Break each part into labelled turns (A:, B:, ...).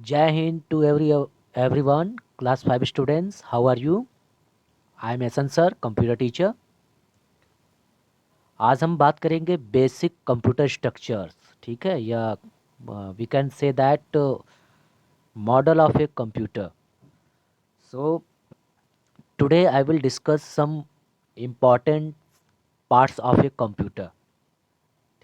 A: Jai Hind to everyone. Class 5 students, how are you? I am Esan sir, computer teacher. आज हम बात करेंगे basic computer structures, ठीक है, या we can say that model of a computer. So today I will discuss some important parts of a computer,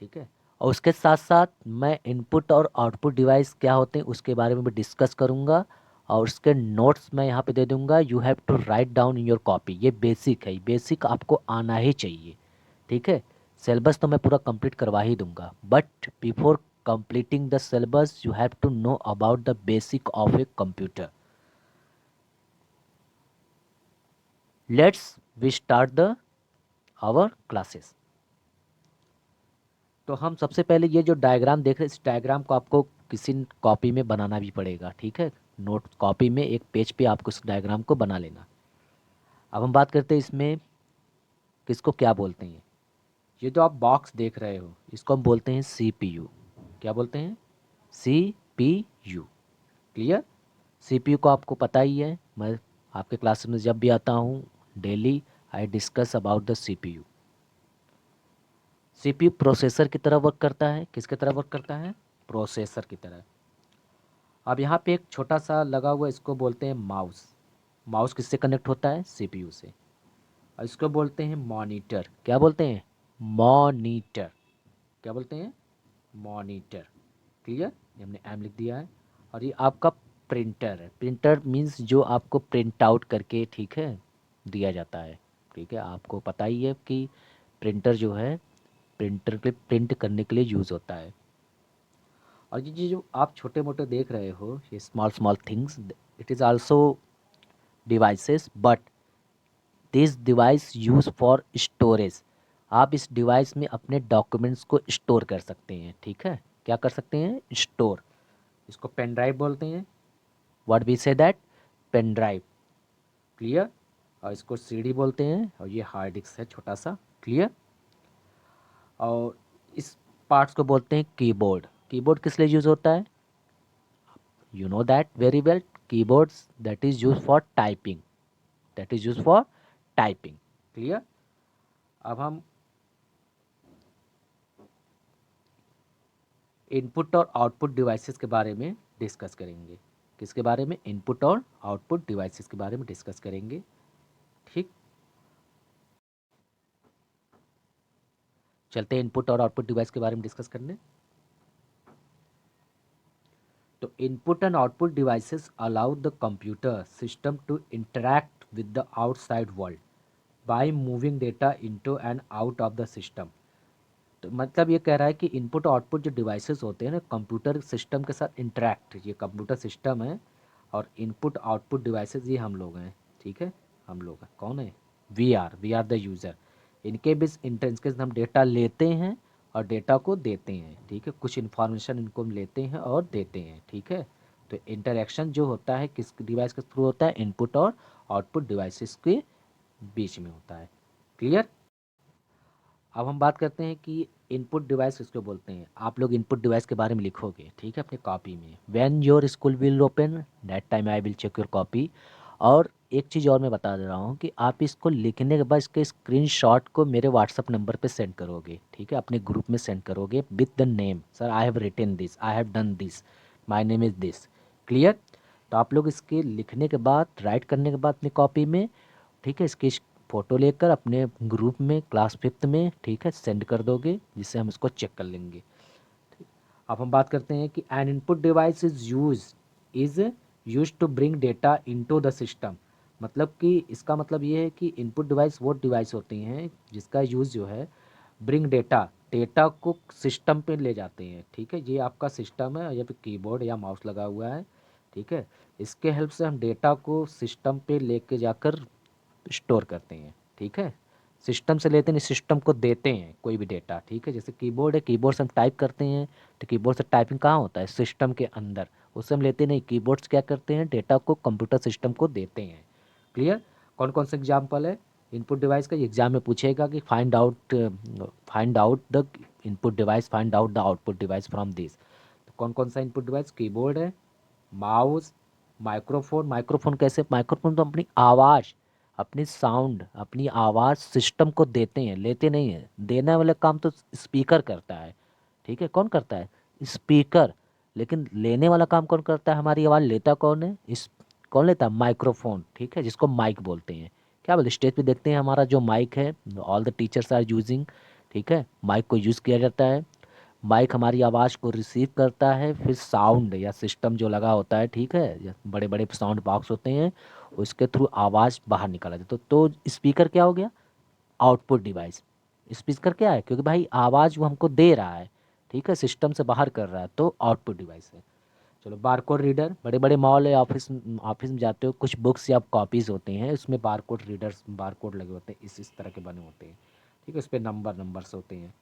A: ठीक है. और उसके साथ साथ मैं इनपुट और आउटपुट डिवाइस क्या होते हैं उसके बारे में भी डिस्कस करूँगा. और उसके नोट्स मैं यहाँ पे दे दूँगा. You have to write down in your copy. ये बेसिक है, बेसिक आपको आना ही चाहिए, ठीक है. सिलेबस तो मैं पूरा कंप्लीट करवा ही दूंगा, but before completing the syllabus you have to know about the basic of a computer. Let's we start the our classes. तो हम सबसे पहले ये जो डायग्राम देख रहे हैं, इस डायग्राम को आपको किसी कॉपी में बनाना भी पड़ेगा, ठीक है. नोट कॉपी में एक पेज पे आपको इस डायग्राम को बना लेना. अब हम बात करते हैं इसमें किसको क्या बोलते हैं. ये जो आप बॉक्स देख रहे हो इसको हम बोलते हैं सीपीयू. क्या बोलते हैं? सीपीयू. क्लियर? सीपीयू को आपको पता ही है. मैं आपके क्लास में जब भी आता हूँ daily I discuss about the CPU. CPU processor की तरह वर्क करता है. किसकी तरह वर्क करता है? प्रोसेसर की तरह. अब यहाँ पे एक छोटा सा लगा हुआ इसको बोलते हैं माउस. माउस किससे कनेक्ट होता है? सीपीयू से. और इसको बोलते हैं मॉनिटर. क्या बोलते हैं? मॉनिटर. क्या बोलते हैं? मॉनिटर. क्लियर? ये हमने एम लिख दिया है. और ये आपका प्रिंटर है. प्रिंटर मीन्स जो आपको प्रिंट आउट करके, ठीक है, दिया जाता है. ठीक है, आपको पता ही है कि प्रिंटर जो है प्रिंटर के प्रिंट करने के लिए यूज़ होता है. और ये जो आप छोटे मोटे देख रहे हो ये small small things, it is also devices, but this device use for storage. आप इस डिवाइस में अपने डॉक्यूमेंट्स को स्टोर कर सकते हैं, ठीक है. क्या कर सकते हैं? स्टोर. इसको पेन ड्राइव बोलते हैं. What we say that? Pen drive. Clear? और इसको सीडी बोलते हैं. और ये हार्ड डिस्क है छोटा सा. क्लियर? और इस पार्ट्स को बोलते हैं कीबोर्ड. कीबोर्ड किस लिए यूज़ होता है? You know that very well. Keyboards that is use for typing. That is use for typing. Clear? अब हम इनपुट और आउटपुट डिवाइसेस के बारे में डिस्कस करेंगे. किसके बारे में? इनपुट और आउटपुट डिवाइसेस के बारे में डिस्कस करेंगे, ठीक. चलते हैं इनपुट और आउटपुट डिवाइस के बारे में डिस्कस करने. तो input and output devices allow the computer system to interact with the outside world by moving data into and out of the system. तो मतलब ये कह रहा है कि इनपुट और आउटपुट जो डिवाइसेस होते हैं ना कंप्यूटर सिस्टम के साथ इंटरैक्ट, ये कंप्यूटर सिस्टम है. और इनपुट आउटपुट डिवाइसेस ये हम लोग हैं, ठीक है. हम लोग हैं. कौन है? We are the user. इनके बीच इंटरेंस हम डेटा लेते हैं और डेटा को देते हैं, ठीक है. कुछ इन्फॉर्मेशन इनको हम लेते हैं और देते हैं, ठीक है. तो इंटरेक्शन जो होता है किस डिवाइस के थ्रू होता है? इनपुट और आउटपुट डिवाइसेस के बीच में होता है. क्लियर? अब हम बात करते हैं कि इनपुट डिवाइस किसको बोलते हैं. आप लोग इनपुट डिवाइस के बारे में लिखोगे, ठीक है, अपनी कॉपी में. When your school will open that time I will check your copy. और एक चीज़ और मैं बता दे रहा हूँ कि आप इसको लिखने के बाद इसके स्क्रीनशॉट को मेरे व्हाट्सअप नंबर पे सेंड करोगे, ठीक है. अपने ग्रुप में सेंड करोगे with the name. Sir I have written this, I have done this, my name is this. Clear? तो आप लोग इसके लिखने के बाद, राइट करने के बाद अपनी कॉपी में, ठीक है, इसकी फ़ोटो लेकर अपने ग्रुप में क्लास 5th में, ठीक है, सेंड कर दोगे जिससे हम इसको चेक कर लेंगे. अब हम बात करते हैं कि an input device is to bring data into the system. मतलब कि इसका मतलब ये है कि इनपुट डिवाइस वो डिवाइस होती हैं जिसका यूज़ जो है ब्रिंग डेटा, डेटा को सिस्टम पे ले जाते हैं, ठीक है. ये आपका सिस्टम है, या फिर कीबोर्ड या माउस लगा हुआ है, ठीक है. इसके हेल्प से हम डेटा को सिस्टम पे लेके जाकर स्टोर करते हैं, ठीक है. सिस्टम से लेते हैं, सिस्टम को देते हैं कोई भी डेटा, ठीक है. जैसे कीबोर्ड है, कीबोर्ड से हम टाइप करते हैं, तो कीबोर्ड से टाइपिंग कहाँ होता है? सिस्टम के अंदर. उससे हम लेते नहीं. कीबोर्ड से क्या करते हैं? डेटा को कंप्यूटर सिस्टम को देते हैं. क्लियर? कौन कौन से एग्जाम्पल है इनपुट डिवाइस का? एग्जाम में पूछेगा कि find out the input device, find out the output device from this. तो कौन कौन सा इनपुट डिवाइस? कीबोर्ड है, माउस, माइक्रोफोन। माइक्रोफोन कैसे? माइक्रोफोन तो अपनी आवाज़, अपनी साउंड, अपनी आवाज़ सिस्टम को देते हैं, लेते नहीं हैं। देने वाला काम तो स्पीकर करता है, ठीक है। कौन करता है? स्पीकर। लेकिन लेने वाला काम कौन करता है? हमारी आवाज़ लेता कौन है? इस कौन लेता है? माइक्रोफोन, ठीक है, जिसको माइक बोलते हैं। क्या बोलते? स्टेज पे देखते हैं हमारा जो माइक है, all the teachers are using, ठीक है, माइक को यूज़ किया जाता है। माइक हमारी आवाज़ को रिसीव करता है, फिर साउंड या सिस्टम जो लगा होता है, ठीक है, या बड़े बड़े साउंड बॉक्स होते हैं, उसके थ्रू आवाज़ बाहर निकाला जाता है। तो स्पीकर क्या हो गया? Output device. स्पीकर क्या है? क्योंकि भाई आवाज़ वो हमको दे रहा है, ठीक है, सिस्टम से बाहर कर रहा है, तो आउटपुट डिवाइस है। चलो, बारकोड रीडर। बड़े बड़े मॉल या ऑफिस ऑफिस में जाते हो, कुछ बुक्स या कॉपीज़ होते हैं, उसमें बारकोड रीडर्स, बारकोड लगे होते हैं, इस तरह के बने होते हैं, ठीक है, उस पर नंबर्स होते हैं।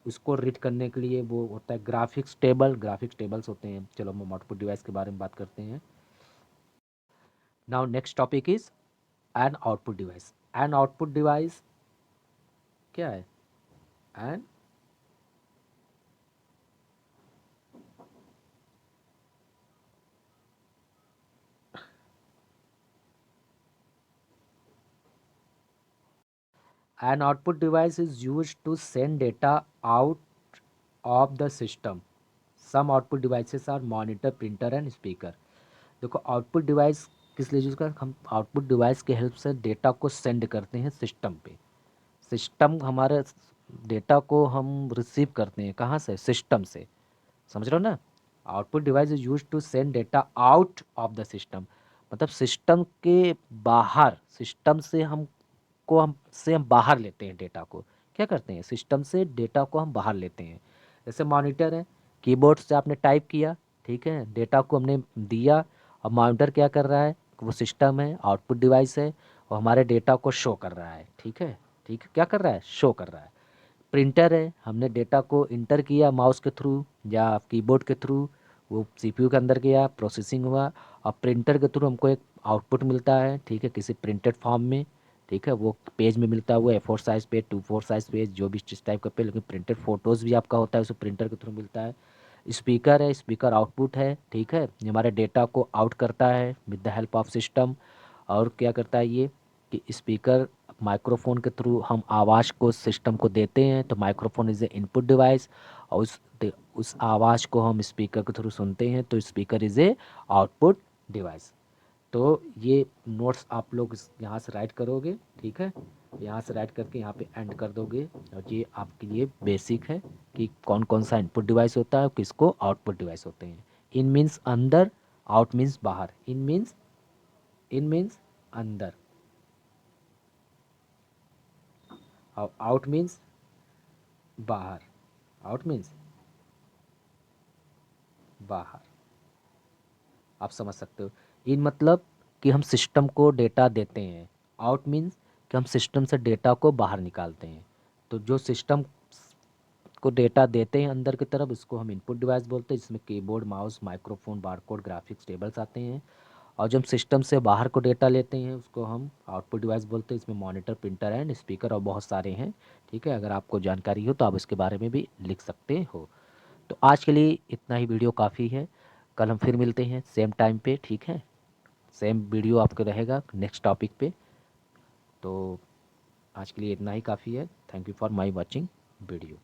A: उसको रीड करने के लिए वो होता है ग्राफिक्स टेबल, ग्राफिक्स टेबल्स होते हैं। चलो, हम आउटपुट डिवाइस के बारे में बात करते हैं। Now next topic is an output device. An output device क्या है? An An output device is used to send data out of the system. Some output devices are monitor, printer and speaker. देखो, output device किस लिए use कर, हम output device के help से data को सेंड करते हैं सिस्टम पे। सिस्टम हमारे डेटा को हम रिसीव करते हैं कहाँ से? सिस्टम से। समझ रहे हो ना? Output device is use to send data out of the system, मतलब सिस्टम के बाहर, सिस्टम से हम बाहर लेते हैं डेटा को। क्या करते हैं? सिस्टम से डेटा को हम बाहर लेते हैं। जैसे मॉनिटर है, कीबोर्ड से आपने टाइप किया, ठीक है, डेटा को हमने दिया, और मॉनिटर क्या कर रहा है? वो सिस्टम है, आउटपुट डिवाइस है, और हमारे डेटा को शो कर रहा है, ठीक है। ठीक है, क्या कर रहा है? शो कर रहा है। प्रिंटर है, हमने डेटा को इंटर किया माउस के थ्रू या कीबोर्ड के थ्रू, वो सीपीयू के अंदर गया, प्रोसेसिंग हुआ, और प्रिंटर के थ्रू हमको एक आउटपुट मिलता है, ठीक है, किसी प्रिंटेड फॉर्म में, ठीक है, वो पेज में मिलता है, वो A4 size page, 2/4 size page, जो भी जिस टाइप का पेज, लेकिन प्रिंटेड फोटोज़ भी आपका होता है, उसे प्रिंटर के थ्रू मिलता है। स्पीकर है, स्पीकर आउटपुट है, ठीक है, ये हमारे डेटा को आउट करता है with the help of system. और क्या करता है ये, कि स्पीकर, माइक्रोफोन के थ्रू हम आवाज़ को सिस्टम को देते हैं, तो microphone is a input device, और उस आवाज़ को हम स्पीकर के थ्रू सुनते हैं, तो speaker is a output device. तो ये नोट्स आप लोग यहाँ से राइट करोगे, ठीक है, यहाँ से राइट करके यहाँ पे एंड कर दोगे, और ये आपके लिए बेसिक है कि कौन कौन सा इनपुट डिवाइस होता है और किसको आउटपुट डिवाइस होते हैं। इन मीन्स अंदर, आउट मीन्स बाहर। इन मीन्स अंदर, और आउट मीन्स बाहर। आउट मीन्स बाहर। आप समझ सकते हो। इन मतलब कि हम सिस्टम को डेटा देते हैं। आउट मीन्स कि हम सिस्टम से डेटा को बाहर निकालते हैं। तो जो सिस्टम को डेटा देते हैं अंदर की तरफ, इसको हम इनपुट डिवाइस बोलते हैं, जिसमें keyboard, mouse, microphone, barcode, graphics tables आते हैं। और जब सिस्टम से बाहर को डेटा लेते हैं, उसको हम आउटपुट डिवाइस बोलते हैं, इसमें मॉनिटर, प्रिंटर एंड स्पीकर और बहुत सारे हैं, ठीक है। अगर आपको जानकारी हो तो आप इसके बारे में भी लिख सकते हो। तो आज के लिए इतना ही, वीडियो काफ़ी है। कल हम फिर मिलते हैं सेम टाइम पे, ठीक है, सेम वीडियो आपको रहेगा नेक्स्ट टॉपिक पे। तो आज के लिए इतना ही काफ़ी है। Thank you for my watching video.